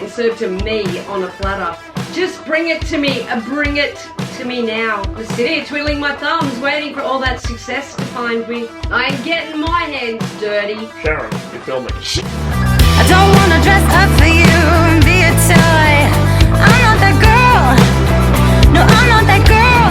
and served to me on a platter. Just bring it to me, bring it to me now. I sit here twiddling my thumbs, waiting for all that success to find me. I ain't getting my hands dirty. Sharon, you're filming. I don't wanna dress up for you and be a toy. I'm not that girl. No, I'm not that girl.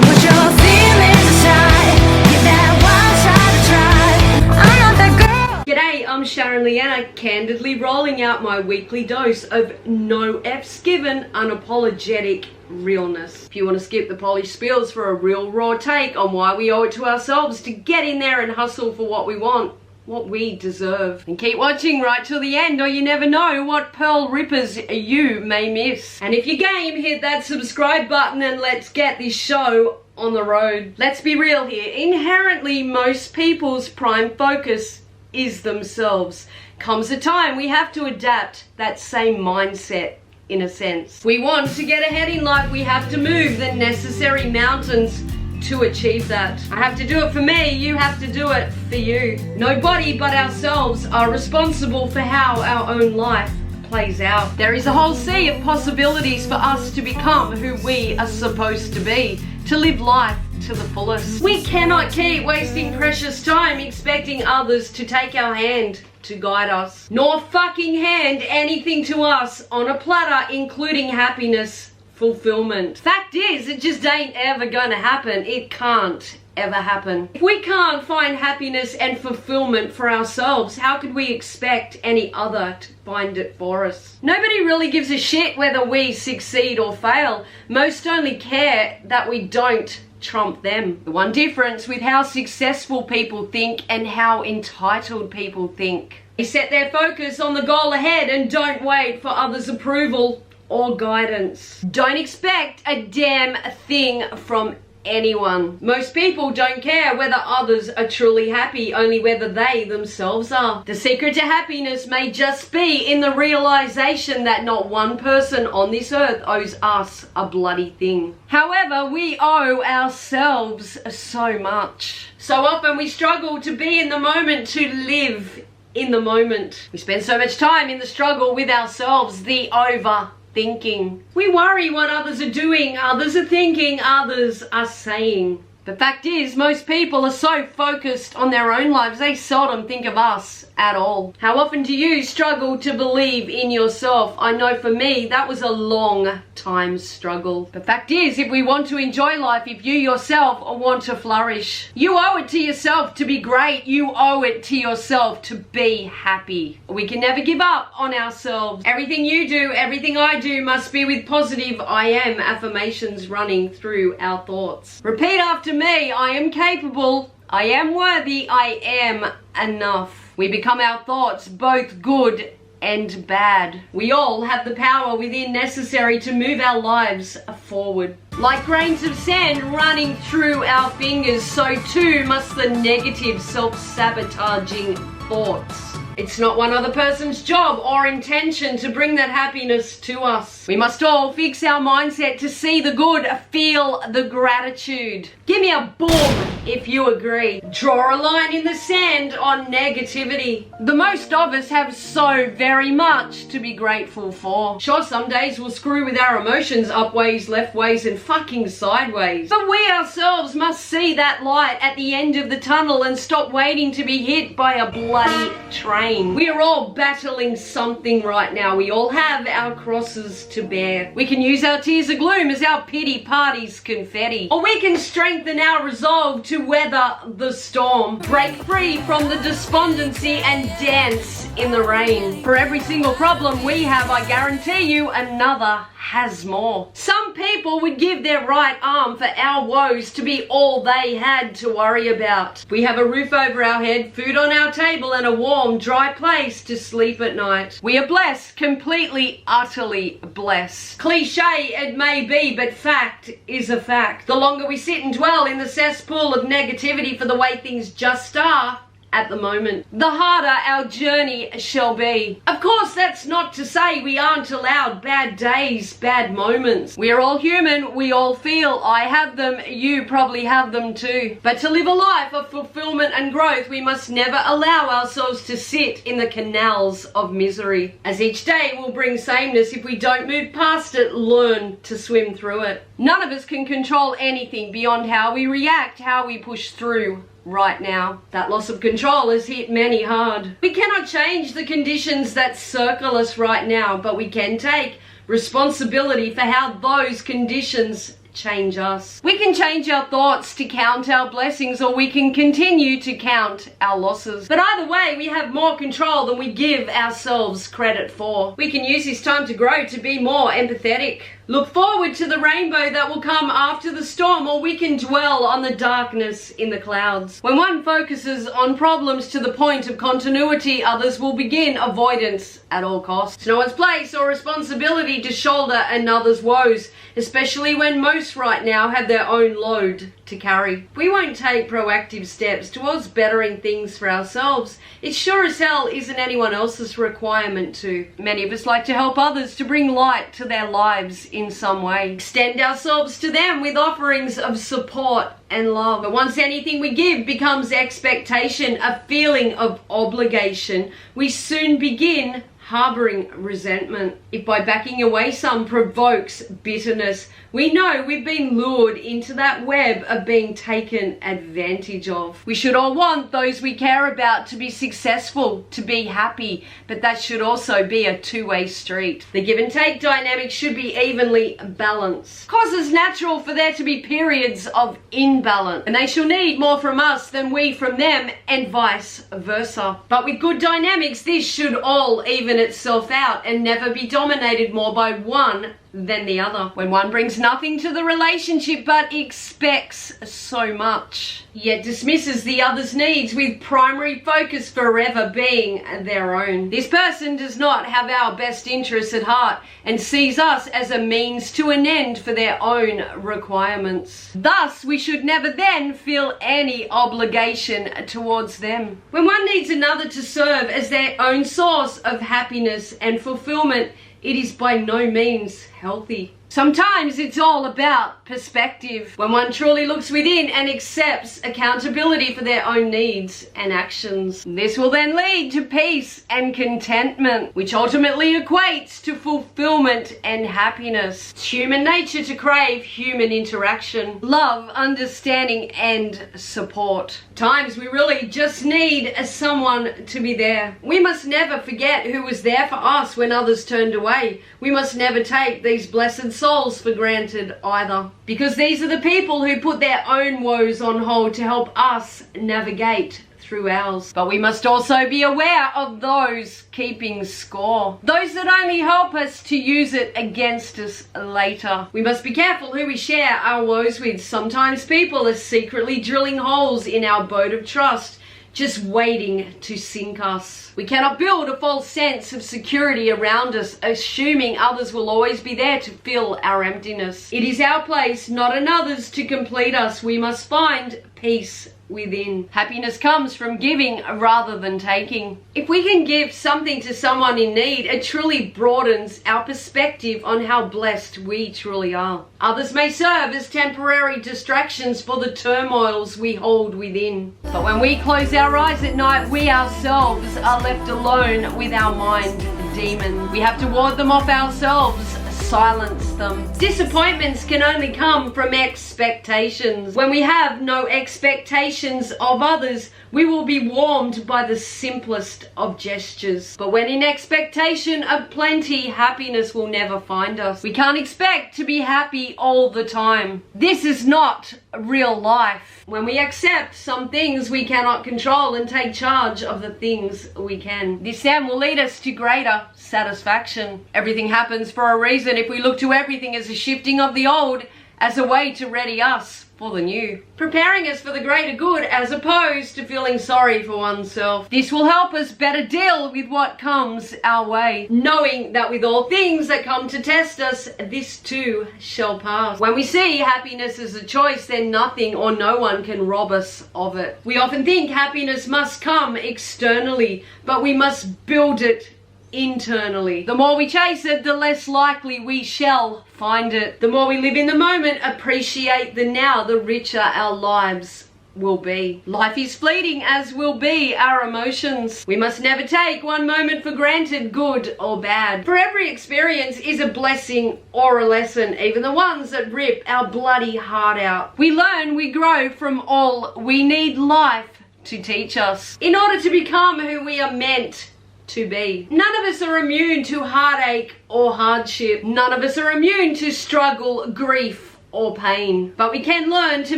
Put your feelings aside. Give that wild shot a try. I'm not that girl. G'day, I'm Sharon Leanna, candidly rolling out my weekly dose of no F's given, unapologetic realness. If you want to skip the polished spills for a real raw take on why we owe it to ourselves to get in there and hustle for what we want, what we deserve. And keep watching right till the end, or you never know what pearl rippers you may miss. And if you're game, hit that subscribe button and let's get this show on the road. Let's be real here. Inherently, most people's prime focus is themselves. Comes a time we have to adapt that same mindset. In a sense, we want to get ahead in life, we have to move the necessary mountains to achieve that. I have to do it for me, you have to do it for you. Nobody but ourselves are responsible for how our own life plays out. There is a whole sea of possibilities for us to become who we are supposed to be, to live life to the fullest. We cannot keep wasting precious time expecting others to take our hand to guide us, nor fucking hand anything to us on a platter, including happiness, fulfillment. Fact is, it just ain't ever gonna happen. It can't ever happen. If we can't find happiness and fulfillment for ourselves, how could we expect any other to find it for us? Nobody really gives a shit whether we succeed or fail. Most only care that we don't trump them. The one difference with how successful people think and how entitled people think. They set their focus on the goal ahead and don't wait for others' approval or guidance. Don't expect a damn thing from anyone. Most people don't care whether others are truly happy, only whether they themselves are. The secret to happiness may just be in the realization that not one person on this earth owes us a bloody thing. However, we owe ourselves so much. So often we struggle to be in the moment, to live in the moment. We spend so much time in the struggle with ourselves, the overthinking. We worry what others are doing, others are thinking, others are saying. The fact is, most people are so focused on their own lives, they seldom think of us at all. How often do you struggle to believe in yourself? I know for me, that was a long time struggle. The fact is, if we want to enjoy life, if you yourself want to flourish, you owe it to yourself to be great. You owe it to yourself to be happy. We can never give up on ourselves. Everything you do, everything I do must be with positive I am affirmations running through our thoughts. Repeat after me. I am capable. I am worthy. I am enough. We become our thoughts, both good and bad. We all have the power within necessary to move our lives forward. Like grains of sand running through our fingers, so too must the negative self-sabotaging thoughts. It's not one other person's job or intention to bring that happiness to us. We must all fix our mindset to see the good, feel the gratitude. Give me a boom if you agree. Draw a line in the sand on negativity. The most of us have so very much to be grateful for. Sure, some days we'll screw with our emotions up ways, left ways, and fucking sideways. But we ourselves must see that light at the end of the tunnel and stop waiting to be hit by a bloody train. We are all battling something right now. We all have our crosses to bear. We can use our tears of gloom as our pity party's confetti. Or we can strengthen our resolve to weather the storm. Break free from the despondency and dance in the rain. For every single problem we have, I guarantee you another has more. Some people would give their right arm for our woes to be all they had to worry about. We have a roof over our head, food on our table, and a warm, dry place to sleep at night. We are blessed, completely, utterly blessed. Cliche it may be, but fact is a fact. The longer we sit and dwell in the cesspool of negativity for the way things just are, at the moment, the harder our journey shall be. Of course, that's not to say we aren't allowed bad days, bad moments. We are all human, we all feel. I have them, you probably have them too. But to live a life of fulfillment and growth, we must never allow ourselves to sit in the canals of misery, as each day will bring sameness. If we don't move past it, learn to swim through it. None of us can control anything beyond how we react, how we push through right now. That loss of control has hit many hard. We cannot change the conditions that circle us right now, but we can take responsibility for how those conditions change us. We can change our thoughts to count our blessings, or we can continue to count our losses. But either way, we have more control than we give ourselves credit for. We can use this time to grow, to be more empathetic. Look forward to the rainbow that will come after the storm, or we can dwell on the darkness in the clouds. When one focuses on problems to the point of continuity, others will begin avoidance at all costs. It's no one's place or responsibility to shoulder another's woes, especially when most right now have their own load to carry. We won't take proactive steps towards bettering things for ourselves. It sure as hell isn't anyone else's requirement to. Many of us like to help others, to bring light to their lives in some way. Extend ourselves to them with offerings of support and love. But once anything we give becomes expectation, a feeling of obligation, we soon begin harboring resentment. If by backing away some provokes bitterness, we know we've been lured into that web of being taken advantage of. We should all want those we care about to be successful, to be happy, but that should also be a two-way street. The give and take dynamic should be evenly balanced. Of course, it's natural for there to be periods of imbalance, and they shall need more from us than we from them, and vice versa. But with good dynamics, this should all even itself out and never be dominated more by one than the other. When one brings nothing to the relationship but expects so much, yet dismisses the other's needs, with primary focus forever being their own, this person does not have our best interests at heart and sees us as a means to an end for their own requirements. Thus, we should never then feel any obligation towards them. When one needs another to serve as their own source of happiness and fulfillment, it is by no means healthy. Sometimes it's all about perspective. When one truly looks within and accepts accountability for their own needs and actions, this will then lead to peace and contentment, which ultimately equates to fulfillment and happiness. It's human nature to crave human interaction, love, understanding, and support. At times we really just need someone to be there. We must never forget who was there for us when others turned away. We must never take these blessed souls for granted either, because these are the people who put their own woes on hold to help us navigate through ours. But we must also be aware of those keeping score, those that only help us to use it against us later. We must be careful who we share our woes with. Sometimes people are secretly drilling holes in our boat of trust, just waiting to sink us. We cannot build a false sense of security around us, assuming others will always be there to fill our emptiness. It is our place, not another's, to complete us. We must find peace within. Happiness comes from giving rather than taking. If we can give something to someone in need, it truly broadens our perspective on how blessed we truly are. Others may serve as temporary distractions for the turmoils we hold within. But when we close our eyes at night, we ourselves are left alone with our mind demon. We have to ward them off ourselves, silence them. Disappointments can only come from expectations. When we have no expectations of others, we will be warmed by the simplest of gestures. But when in expectation of plenty, happiness will never find us. We can't expect to be happy all the time. This is not real life. When we accept some things we cannot control and take charge of the things we can, this then will lead us to greater satisfaction. Everything happens for a reason. If we look to everything as a shifting of the old as a way to ready us for the new, preparing us for the greater good as opposed to feeling sorry for oneself. This will help us better deal with what comes our way, knowing that with all things that come to test us, this too shall pass. When we see happiness as a choice, then nothing or no one can rob us of it. We often think happiness must come externally, but we must build it internally. The more we chase it, the less likely we shall find it. The more we live in the moment, appreciate the now, the richer our lives will be. Life is fleeting, as will be our emotions. We must never take one moment for granted, good or bad. For every experience is a blessing or a lesson, even the ones that rip our bloody heart out. We learn, we grow from all. We need life to teach us in order to become who we are meant to be. None of us are immune to heartache or hardship. None of us are immune to struggle, grief, or pain. But we can learn to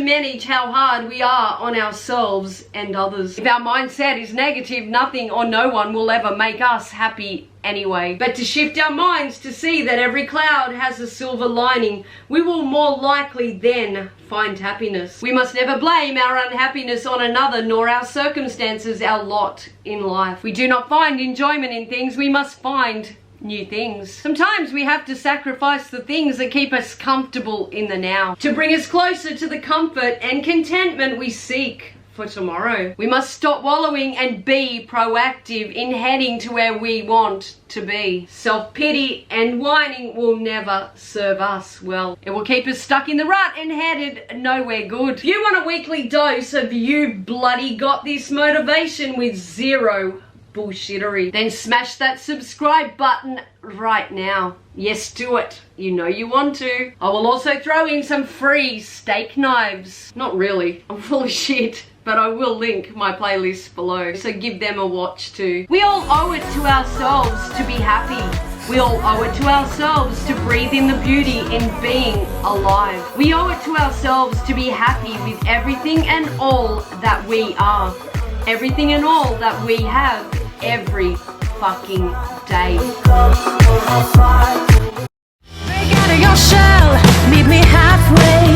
manage how hard we are on ourselves and others. If our mindset is negative, nothing or no one will ever make us happy anyway. But to shift our minds to see that every cloud has a silver lining, we will more likely then find happiness. We must never blame our unhappiness on another, nor our circumstances, our lot in life. We do not find enjoyment in things, we must find new things. Sometimes we have to sacrifice the things that keep us comfortable in the now, to bring us closer to the comfort and contentment we seek for tomorrow. We must stop wallowing and be proactive in heading to where we want to be. Self-pity and whining will never serve us well. It will keep us stuck in the rut and headed nowhere good. If you want a weekly dose of "you've bloody got this" motivation with zero bullshittery, then smash that subscribe button right now. Yes, do it. You know you want to. I will also throw in some free steak knives. Not really, I'm full of shit, but I will link my playlist below, so give them a watch too. We all owe it to ourselves to be happy. We all owe it to ourselves to breathe in the beauty in being alive. We owe it to ourselves to be happy with everything and all that we are. Everything and all that we have every fucking day. Break out of your shell, meet me halfway.